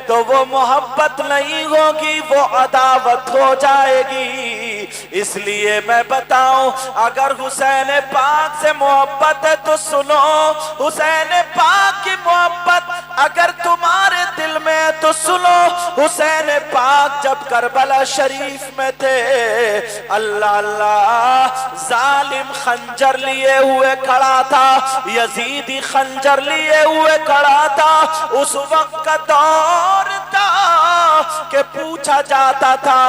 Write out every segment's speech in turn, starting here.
تو وہ محبت نہیں ہوگی، وہ عداوت ہو جائے گی۔ اس لیے میں بتاؤں، اگر حسین پاک سے محبت ہے تو سنو، حسین پاک کی محبت اگر تمہارے دل میں ہے تو سنو، حسین پاک جب کربلا شریف میں تھے، اللہ اللہ، ظالم خنجر لیے ہوئے کھڑا تھا، یزیدی خنجر لیے ہوئے کھڑا تھا۔ اس وقت کا دور تھا کہ پوچھا جاتا تھا،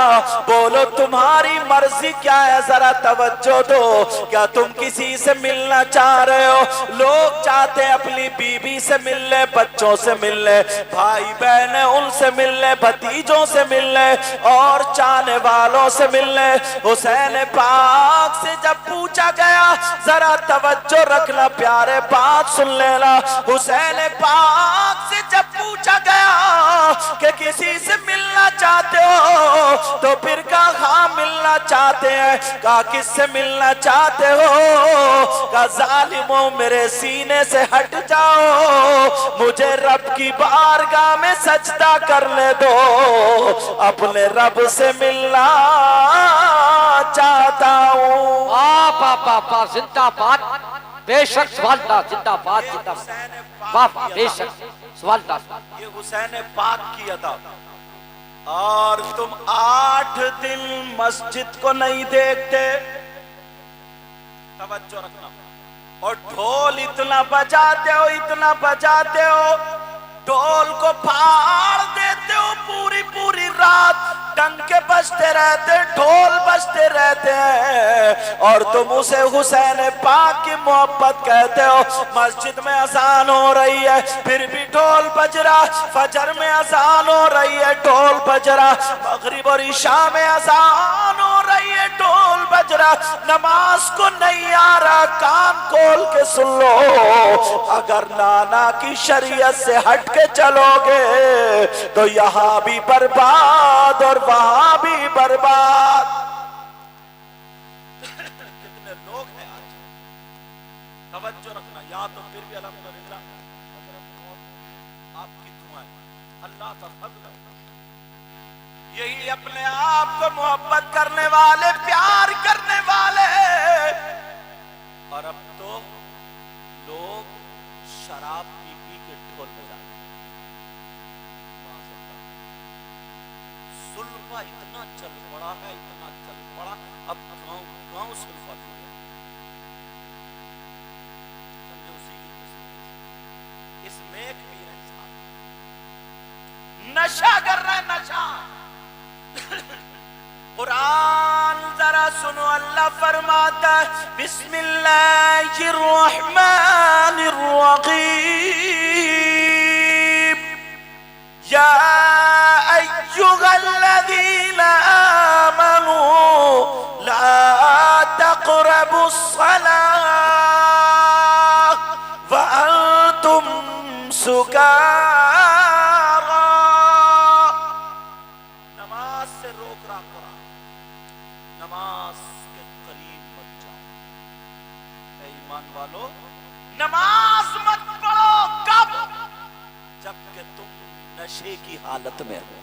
بولو تمہاری مرضی کیا ہے، ذرا توجہ دو، کیا تم کسی سے ملنا چاہ رہے ہو؟ لوگ چاہتے ہیں اپنی بیوی سے مل لے، بچوں سے مل لے، بھائی بہن ان سے مل لے، بھتیجوں سے مل لے، اور چاہنے والوں سے مل لے۔ حسین پاک سے جب پوچھا گیا، ذرا توجہ رکھنا پیارے، بات سن لینا، حسین پاک سے جب پوچھا گیا کہ کسی سے ملنا چاہتے ہو تو پھر کہا ہاں ملنا چاہتے ہیں۔ کہا کس سے ملنا چاہتے ہو؟ کہا ظالموں میرے سینے سے ہٹ جاؤ، مجھے رب کی بارگاہ میں سجدہ کرنے دو، اپنے رب سے ملنا چاہتا ہوں۔ آپ زندہ باد، بے شک سوالدہ، زندہ باد، زندہ باد، بے شک سوالدہ۔ یہ حسین پاک کی ادا، اور تم 8 دن مسجد کو نہیں دیکھتے، توجہ رکھنا، اور ڈھول اتنا بجاتے ہو، اتنا بجاتے ہو، ڈھول کو پھاڑ دیتے ہو، پوری پوری رات ڈنکے بجتے رہتے، ڈھول بجتے رہتے ہیں، اور تم اسے حسین پاک کی محبت کہتے ہو۔ مسجد میں اذان ہو رہی ہے پھر بھی ڈھول بج رہا، فجر میں اذان ہو رہی ہے ڈھول بج رہا، مغرب اور عشاء میں اذان ہو رہی ہے ڈھول بج رہا، نماز کو نہیں آ رہا، کان کھول کے سن لو، اگر نانا کی شریعت سے ہٹ کے چلو گے تو یہاں بھی برباد اور وہاں بھی برباد۔ کتنے لوگ ہیں آج، توجہ رکھنا، یا تو پھر بھی الحمدللہ آپ کی دعائیں، اللہ کا فضل ہے، یہی اپنے آپ کو محبت کرنے والے، پیار کرنے والے، اور اب تو لوگ شراب پی پی کے ڈھول بجاتے ہیں۔ سلفہ اتنا چل پڑا ہے، اتنا چل پڑا، اب گاؤں گاؤں سلفہ پی رہے ہیں، سمجھے اسی کی قسم، اس میک پی رہے ہیں، نشہ کر رہے ہیں، نشہ۔ قرآن ذرا سنو، اللہ فرماتا ہے بسم اللہ الرحمن الرحیم، یا ایھا الذین آمنوا لا تقربوا الصلاة وانتم سکارى، نماز سے روک رہا قرآن، نماز کے قریب مت جاؤ، اے ایمان والو نماز مت پڑھو، کب؟ جبکہ تم نشے کی حالت میں ہو،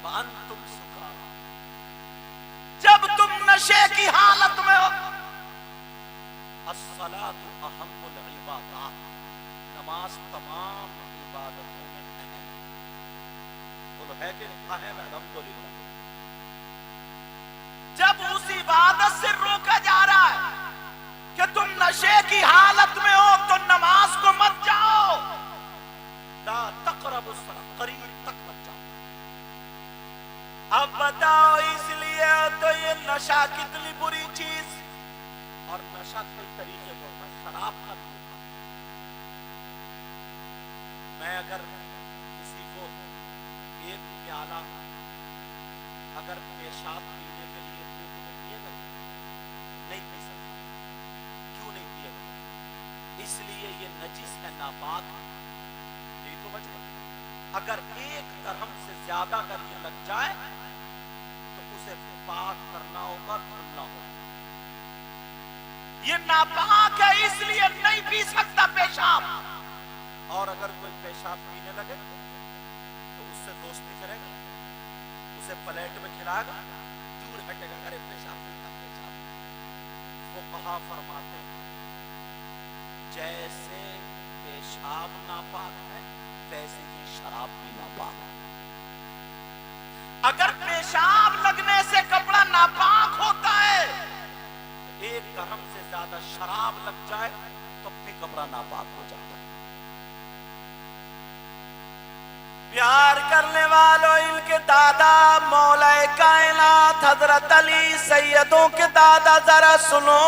وانتم سکارى، جب تم نشے کی حالت میں ہو۔ الصلاۃ اہم العبادات، نماز تمام عبادتوں میں اہم ہے، بولو ہے کہ اہم ہے؟ الحمدللہ۔ جب اس عبادت سے روکا جا رہا ہے کہ تم نشے کی حالت میں ہو تو نماز کو مت جاؤ، لا تقربوا الصلاۃ، قریب تک مت جاؤ۔ اب بتاؤ اس لیے تو یہ نشہ کتنی بری چیز، اور نشہ کئی طریقے سے ہوتا ہے، شراب کا بھی ہوتا ہے۔ میں اگر کسی کو ایک پیالہ اگر پیشاب پینے کے لیے دوں تو وہ پیے گا؟ نہیں پی سکتا۔ کیوں نہیں پیے گا؟ اس لیے یہ نجس ہے، ناپاک ہے، یہی تو وجہ ہے۔ اگر ایک درہم سے زیادہ اگر یہ لگ جائے تو اسے پاک کرنا ہوگا، دھلنا ہوگا، یہ ناپاک ہے، اس لیے نہیں پی سکتا پیشاب۔ اور اگر کوئی پیشاب پینے لگے تو اس سے دوستی کرے گا، اسے پلیٹ میں کھلائے گا، دور ہٹے گا، ارے پیشاب پیتا پیشاب۔ فقہا فرماتے ہیں جیسے پیشاب ناپاک ہے ویسے ہی شراب بھی ناپاک ہے۔ اگر پیشاب لگنے سے کپڑا ناپاک ہوتا ہے، ایک درہم سے زیادہ شراب لگ جائے تب بھی کپڑا ناپاک ہو جاتا ہے۔ پیار کرنے والوں، ان کے دادا مولا کائنات حضرت علی سیدوں کے دادا، ذرا سنو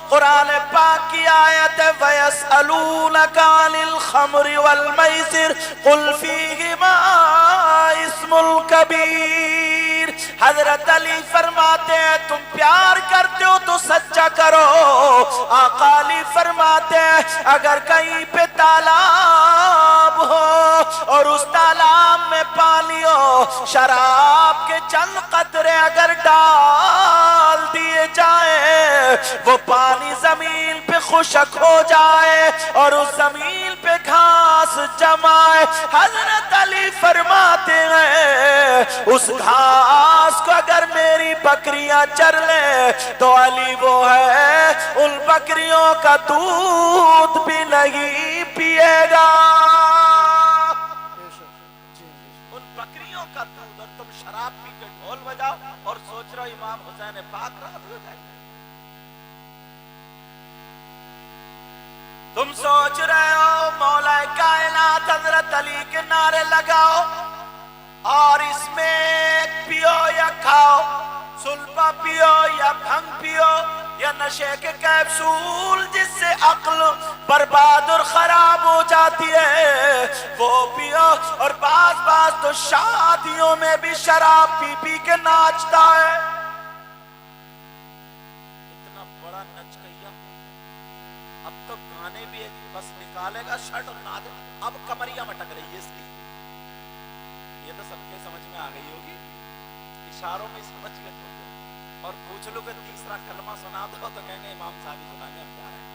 قرآن پاک کی آیت ہے وَيَسْأَلُونَكَ عَنِ الْخَمْرِ وَالْمَيْسِرِ قُلْ فِيهِمَا اسْمٌ كَبِيرٌ۔ حضرت علی فرماتے ہیں تم پیار کرتے ہو تو سچا کرو۔ آقا علی فرماتے ہیں اگر کہیں پہ تالاب ہو اور اس تالاب میں پانی ہو، شراب کے چند قطرے اگر ڈال دیے جائیں، وہ پانی زمین پہ خشک ہو جائے اور اس زمین پہ گھاس جمائے، حضرت علی فرماتے ہیں اس گھاس کو اگر میری بکریاں چر لیں تو علی وہ ہے ان بکریوں کا دودھ بھی نہیں پیے گا۔ ان بکریوں کا دودھ، اور تم شراب پی کے ڈھول بجاؤ اور سوچ رہو امام حسین پاک راضی ہو جائے۔ تم سوچ رہے ہو مولا کائنات حضرت علی کے نعرے لگاؤ اور اس میں پیو یا کھاؤ، سلپا پیو یا بھنگ پیو یا نشے کے کیپسول جس سے عقل برباد اور خراب ہو جاتی ہے وہ پیو، اور بعض تو شادیوں میں بھی شراب پی پی کے ناچتا ہے۔ اتنا بڑا نچ گیا، اب تو گانے بھی ایک بس نکالے گا شرٹ اور ناچ، اب کمریاں مٹک رہی ہے اس کی۔ یہ تو سب کے سمجھ میں آ گئی ہوگی، اشاروں میں سمجھ گئے تو، اور پوچھ لو کہ تیسرا کلمہ سنا دو تو کہیں گے امام صاحب سنانے ہم جا رہے ہیں۔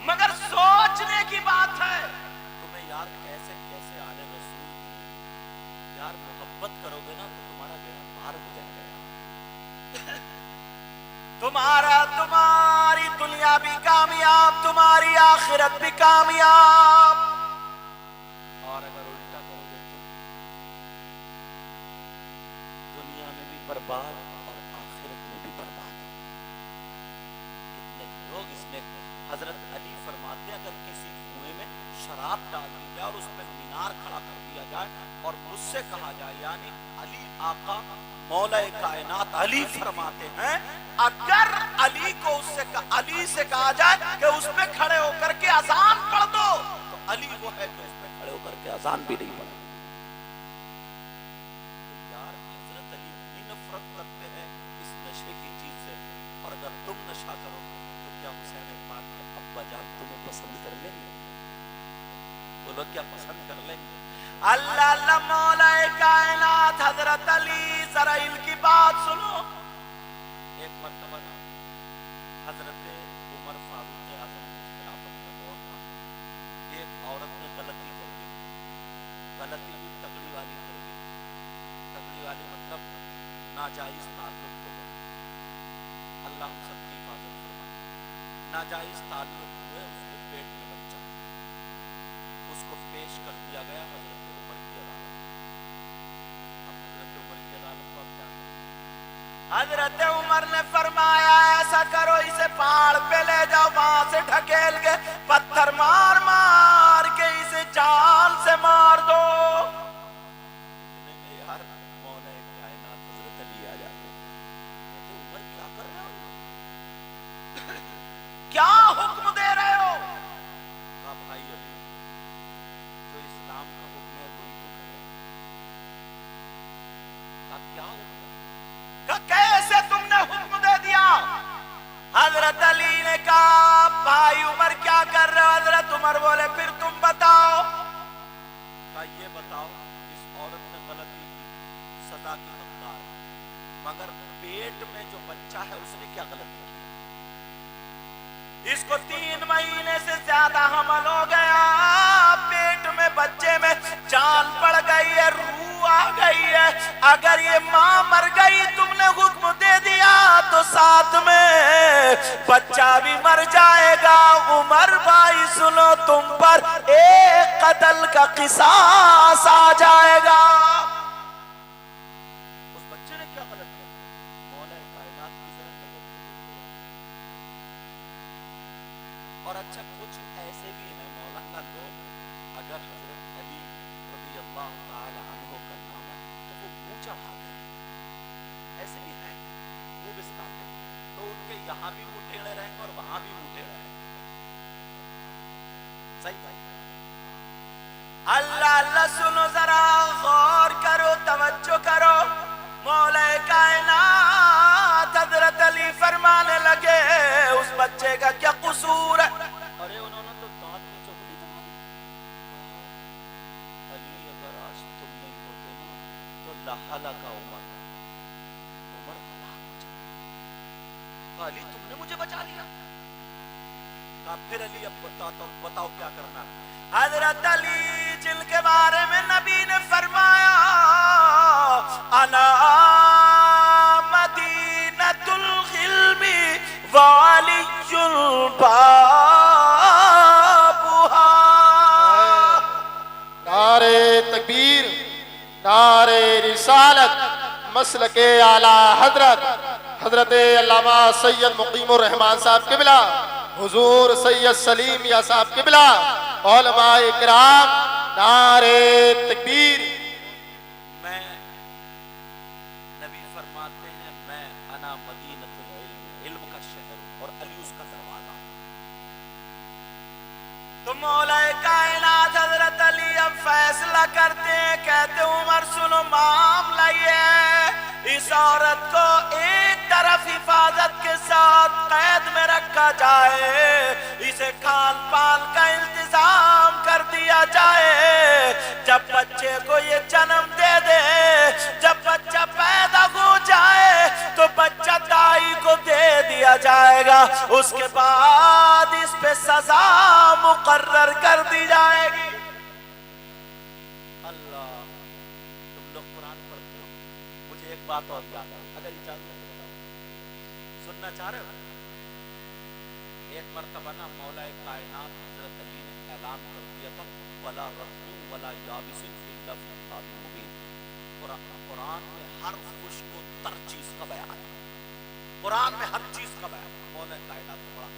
مگر سوچنے کی بات ہے تمہیں یار کیسے کیسے آلے رسول یار محبت کرو گے نا تو تمہارا بیڑا پار ہو جائے گا۔ تمہاری دنیا بھی کامیاب، تمہاری آخرت بھی کامیاب۔ اور اگر الٹا کرو گے تو دنیا میں بھی برباد اور آخرت میں بھی برباد۔ کتنے لوگ اس میں، حضرت علی فرماتے ہیں اگر کسی کنویں میں شراب ڈال دی جائے اور اس پہ مینار کھڑا کر دیا جائے اور مجھ سے کہا جائے، یعنی علی آقا مولا کائنات علی فرماتے ہیں اگر علی سے کہا جائے کہ اس پہ کھڑے ہو کر کے اذان پڑھ دو تو علی وہ ہے کہ اس پہ کھڑے ہو کر کے اذان بھی نہیں پڑھے۔ یار حضرت علی بھی نفرت کرتے ہیں اس نشے کی چیز سے، اور اگر تم نشہ کرو تو کیا حسین پاک کے ابا جان تمہیں پسند کر لیں گے؟ وہ لوگ کیا پسند کر لیں گے؟ اللہ اللہ مولا کائنات حضرت علی، ذرا ان کی بات سنو۔ ایک مرتبہ حضرت عمر فاروق اعظم کی خلافت کا دور تھا، ایک عورت نے غلطی کر دی، غلطی بھی تگڑی والی کر دی، تگڑی والی مطلب ناجائز تعلق ہو گیا، اللہ ہم سب کی حفاظت فرمائے، ناجائز تعلق ہوئے، اس کے پیٹ میں بچہ، اس کو پیش کر دیا گیا حضرت عمر کی عدالت۔ اب حضرت عمر کی عدالت کو اب کیا کریں؟ حضرت عمر نے فرمایا ایسا کرو اسے پہاڑ پہ لے جاؤ، وہاں سے ڈھکیل کے پتھر مار مار کے اسے جان سے مار دو۔ یار مولا کائنات حضرت علی آ جاتے ہیں، عمر کیا کر رہے ہو، کیا حکم دے رہے ہو؟ کہا بھائی علی جو اسلام کا حکم ہے وہی حکم ہے۔ کہا کیا حکم؟ کیسے تم نے حکم دے دیا؟ حضرت علی نے کہا بھائی عمر کیا کر رہے ہو؟ حضرت عمر بولے پھر تم بتاؤ۔ کہا یہ بتاؤ اس عورت نے غلطی کی، سزا کی حقدار، مگر پیٹ میں جو بچہ ہے اس نے کیا غلطی کی؟ اس کو 3 مہینے سے زیادہ حمل ہو گیا، پیٹ میں بچے میں جان پڑ گئی ہے، روح آ گئی ہے، اگر یہ ماں مر گئی تم نے حکم دے دیا تو ساتھ میں بچہ بھی مر جائے گا۔ عمر بھائی سنو، تم پر ایک قتل کا قصاص آ جائے گا۔ اس بچے نے کیا غلط کیا؟ مولا کائنات کی ذرا نظر اور اچھا کچھ ایسے بھی ہیں مولانا لوگ، اگر حضرت علی رضی اللہ تعالی عنہ کا نام ہے تو وہ منہ چڑھاتے ہیں، ایسے بھی ہیں وہ بسکاتے ہیں، تو ان کے یہاں بھی منہ ٹیڑھے رہیں گے اور وہاں بھی منہ ٹیڑھے رہیں گے۔ صحیح بھائی، اللہ اللہ سنو، ذرا غور کرو، توجہ کرو۔ مولا کائنات حضرت علی فرمانے لگے اس بچے کا کیا قصور ہے؟ ارے انہوں نے تو دانت میں چپلی دبا دی۔ علی اگر آج تم نہیں ہوتے نا تو لہلک عمر، عمر ہلاک ہو جاتا۔ علی تم نے مجھے بچا لیا۔ کہا پھر علی اب بتاؤ کیا کرنا ہے؟ حضرت علی جن کے بارے میں نبی نے فرمایا انا مدینۃ العلم وعلی بابھا۔ نعرہ تکبیر، نعرہ رسالت، مسلک اعلیٰ حضرت حضرت علامہ سید مقیم الرحمان صاحب قبلہ، حضور سید سلیم یا صاحب قبلہ، علماء کرام، نعرہ تکبیر۔ میں نبی فرماتے ہیں میں انا مدینۃ العلم، علم کا شہر ہوں اور علی اس کا دروازہ۔ تو مولا کائنات حضرت علی اب فیصلہ کرتے ہیں، کہتے عمر سنو معاملہ یہ ہے، اس عورت کو ایک طرف حفاظت کے ساتھ قید میں رکھا جائے، اسے کھان پان کا انتظام کر دیا جائے، جب بچے کو یہ جنم دے دے، جب بچہ پیدا ہو جائے تو بچہ دائی کو دے دیا جائے گا، اس کے بعد اس پہ سزا مقرر کر دی جائے گی۔ اللہ، تم لوگ قرآن پڑھتے ہو، مجھے ایک بات اور یاد آ، اگر اجازت ہو تو بتاؤ، سننا چاہ رہے ہو؟ ایک مرتبہ نا مولا کائنات حضرت علی نے اعلان کر دیا تھا ولا رطب ولا یابس الا فی کتاب مبین۔ قرآن میں ہر خشک و تر چیز کا بیان ہے، قرآن میں ہر چیز کا بیان ہے۔ مولا کائنات کو پڑھا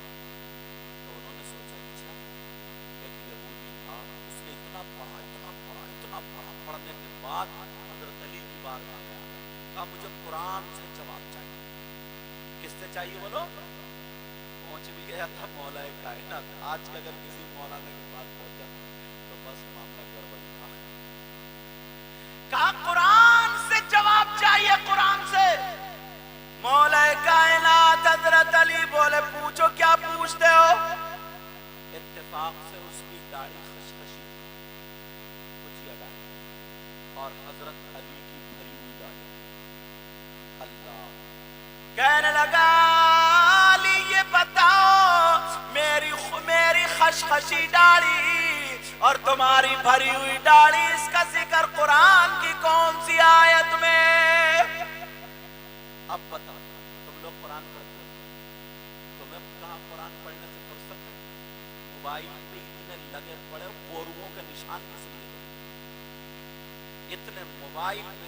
تو انہوں نے سوچا اچھا ایک یہودی تھا، اس نے اتنا پڑھا پڑھنے کے بعد حضرت علی کی بارگاہ میں آیا، کہا مجھے قرآن سے جواب چاہیے۔ کس سے چاہیے بولو؟ پہنچ بھی گیا تھا مولا کائنات۔ آج کے اگر کسی مولانا کے پاس پہنچ جاتا تو بس معاملہ گڑبڑ تھا۔ کہا قرآن سے جواب چاہیے، قرآن سے۔ مولا کائنات حضرت علی بولے پوچھو، کیا پوچھتے ہو؟ اتفاق سے اس کی داڑھی خشخشی کچیا داڑھی اور حضرت علی کی بھری ہوئی داڑھی۔ اللہ کہنے لگا علی یہ بتاؤ میری خشخشی داڑھی اور تمہاری بھری ہوئی داڑھی، اس کا ذکر قرآن کی کون سی آیت میں؟ اب بتاؤ، تم لوگ قرآن پڑھتے ہو، تمہیں کہاں قرآن پڑھنے سے فرصت ہے؟ موبائل پہ اتنے لگے پڑے، بوروؤں کے نشان کس لیے؟ اتنے موبائل پہ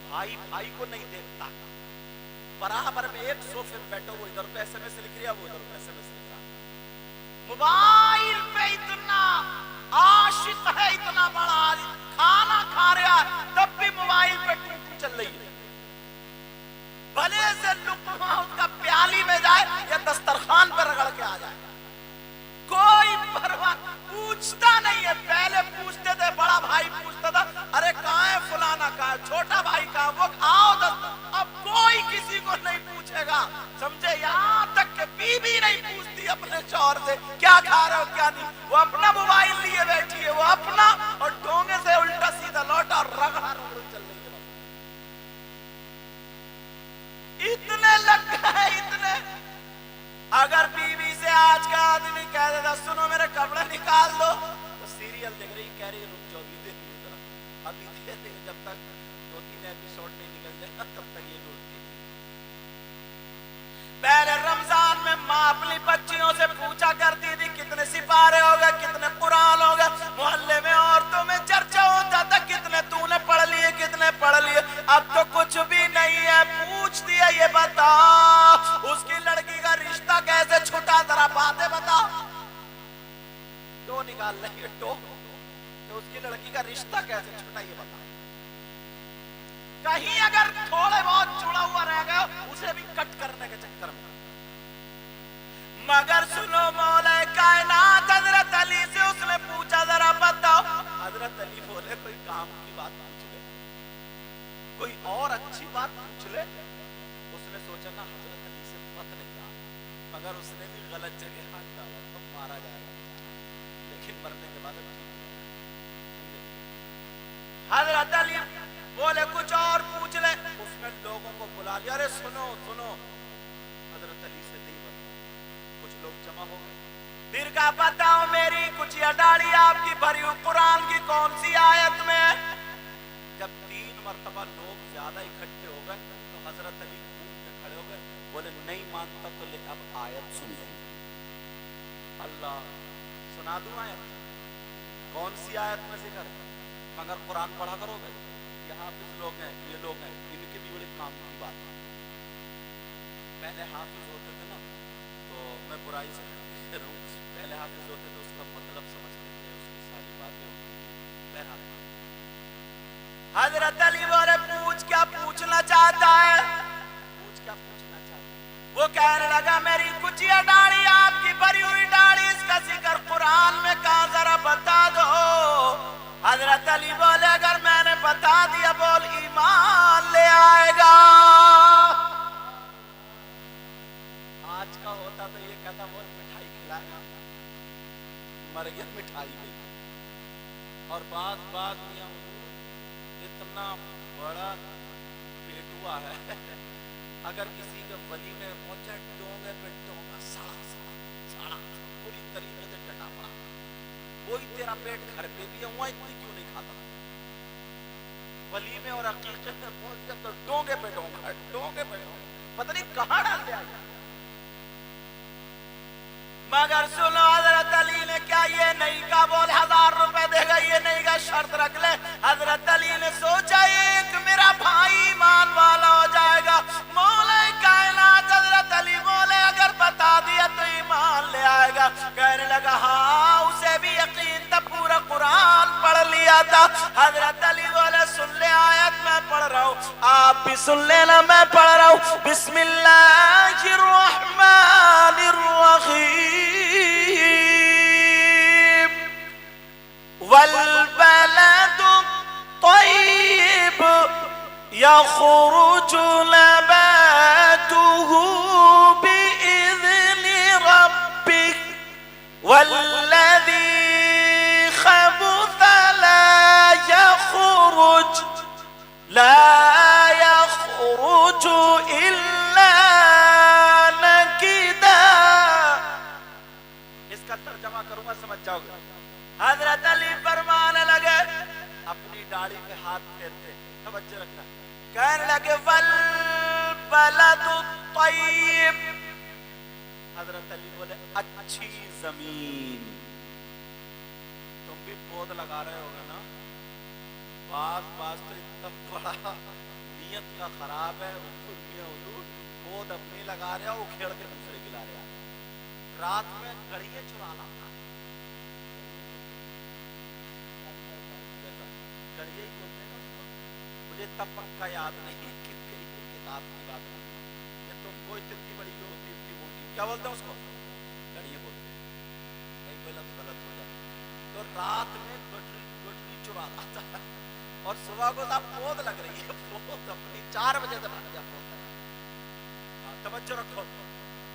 بھائی بھائی کو نہیں دیکھتا، برابر میں ایک صوفے میں بیٹھا، وہ ادھر پہ ایس ایم ایس لکھ رہا، وہ ادھر پہ ایس ایم ایس لکھ رہا۔ موبائل پہ اتنا عاشق ہے، اتنا بڑا عالم، کھانا کھا رہا ہے تب بھی موبائل پہ ٹوٹو چل رہی ہے، بھلے سے لقمہ اس کا پیالی میں جائے یا دسترخوان پر رگڑ کے آ جائے، کوئی پرواہ پوچھتا نہیں ہے۔ پہلے پوچھتے تھے، بڑا بھائی پوچھتا تھا ارے کہاں ہے فلانا، کہاں ہے چھوٹا بھائی، کہاں وہ آؤ دس، اب کوئی کسی کو نہیں پوچھے گا، سمجھے؟ یہاں تک کہ بیوی نہیں پوچھتی اپنے شوہر سے کیا کھا رہے ہو کیا نہیں، وہ اپنا موبائل لیے بیٹھی ہے، وہ اپنا، اور ڈھونگے سے الٹا سیدھا لوٹا اور رگڑا رگڑ چل رہی ہے۔ اتنے لگ گئے، اتنے، اگر بیوی سے نکال دو. تو سیریل دیکھ رہی, کہہ رہی رک جاؤ ابھی دیکھ لی ذرا, ابھی دیکھ لی, جب تک 2-3 ایپیسوڈ نہیں نکل جائے تب تک یہ ڈھونڈتی. پہلے رمضان میں ماں اپنی بچیوں سے پوچھا کرتی تھی کتنے سپارے ہو گئے, کتنے قرآن ہو گئے. محلے میں عورتوں میں چرچا ہوتا تھا کتنے تو نے پڑھ لیے, کتنے پڑھ لیے. اب تو کچھ بھی نہیں ہے, پوچھتی ہے یہ بتا اس کی لڑکی کا رشتہ کیسے چھٹا, ذرا باتیں بتا. ٹو نکال رہی ہے, ٹو تو اس کی لڑکی کا رشتہ کیسے چھٹا یہ بتا. کہیں اگر تھوڑے بہت جڑا ہوا رہ گیا اسے بھی کٹ کرنے کے چکر میں. مگر سنو مولا کائنات حضرت علی سے اس نے پوچھا ذرا بتاؤ. حضرت علی بولے کوئی کام کی بات پوچھ لے, کوئی اور اچھی بات پوچھ لے. اس نے سوچا نا حضرت علی سے مت نہیں آ, مگر اس نے بھی غلط جگہ ہاتھ ڈالا تو مارا جائے گا, لیکن مرنے کے بعد حضرت علی بولے کچھ اور پوچھ لے. اس نے لوگوں کو بلا لیا, ارے سنو سنو, حضرت علی سے نہیں بتا. کچھ لوگ جمع ہو گئے, پھر کہا بتاؤ میری کچھ ڈاڑی آپ کی بھری ہوئی قرآن کی کون سی آیت میں. جب 3 مرتبہ لوگ زیادہ اکٹھے ہو گئے تو حضرت علی اٹھ کے کھڑے ہو گئے, بولے نہیں مانتا تو لے اب آیت سن لو. اللہ سنا دوں آیت, کون سی آیت میں ذکر ہے, مگر قرآن پڑھا کرو گے. یہ حافظ لوگ ہیں, یہ لوگ ہیں, ان کے بھی بڑے کام کی بات ہے. پہلے حافظ ہوتے تھے نا, تو میں برائی سے کہہ رہا ہوں, پہلے حافظ ہوتے تھے اس کا مطلب سمجھتے تھے, اس کی ساری باتیں ہوتی تھی. بہرحال حضرت علی بولے پوچھ کیا پوچھنا چاہتا ہے, پوچھ کیا پوچھنا چاہتا ہے. وہ کہنے لگا میری کچیا ڈاڑی آپ کی بھری ہوئی ڈاڑی, اس کا ذکر قرآن میں کہاں ذرا بتا دو. حضرت علی بولے اگر میں نے بتا دیا بول ایمان لے آئے گا. آج کا ہوتا تو یہ کہتا بول مٹھائی کھلائے گا, مر گیا مٹھائی بھی. اور بعض میاں اتنا بڑا پیٹوا ہے, اگر کسی کے ولی میں پہنچا ڈونگے پہ ڈونگا سڑا پوری طریقے سے ڈٹا پڑا. کوئی تیرا پیٹ گھر پہ بھی ہے, وہاں اتنی کیوں نہیں کھاتا. ولی میں اور عقیقے میں پہنچ گیا تو ڈونگے پہ ڈونگا, ڈونگے پہ ڈونگا, پتہ نہیں کہاں ڈال دیا. مگر سنو حضرت علی نے کیا یہ نہیں کہا بول 1000 روپے دے گا, یہ نہیں کہا شرط رکھ لے. حضرت علی نے سوچا ایک میرا بھائی ایمان والا ہو جائے گا. مولا کائنات حضرت علی بولے اگر بتا دیا تو ایمان لے آئے گا. کہنے لگا ہاں اسے بھی یقین تھا, پورا قرآن پڑھ لیا تھا. حضرت علی بولے سن لے آیت میں پڑھ رہا ہوں, آپ بھی سن لینا میں پڑھ رہا ہوں. بسم اللہ الرحمن الرحیم. والبلد الطيب يخرج نباته بإذن ربه والذي خبث لا يخرج إلا نكدا. اس کا ترجمہ کروں گا سمجھ جاؤ گے. حضرت علی فرمانے لگے اپنی داڑھی پہ ہاتھ پھیرتے, توجہ رکھنا, کہنے لگے والبلد الطیب. حضرت علی بولے اچھی زمین. تم بھی پود لگا رہے ہوگا نا, بعض تو اتنا بڑا نیت کا خراب ہے, پود اپنی لگا رہا, اکھیڑ کے دوسرے گلا رہا. رات میں گڑیے چرا لاتا, گڑیے ہی بولتے ہیں نا, مجھے تب پکا یاد نہیں کتاب کی بات ہے کہ تم کوئی اتنی بڑی جو ہوتی اتنی موٹی, کیا بولتے ہیں اس کو, گڑیے بولتے ہیں. کئی کوئی لفظ غلط ہو جاتا. تو رات میں گٹری چرا لاتا ہے اور صبح کو صاحب پود لگ رہی ہے, پود اپنی 4 بجے سے بن گیا پود. توجہ رکھو.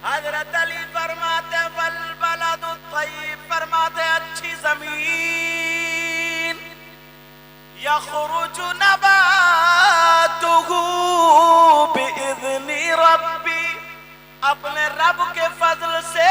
حضرت علی فرماتے والبلد الطیب, فرماتے اچھی زمین, یخرج نباتہ بإذن ربی, اپنے رب کے فضل سے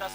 10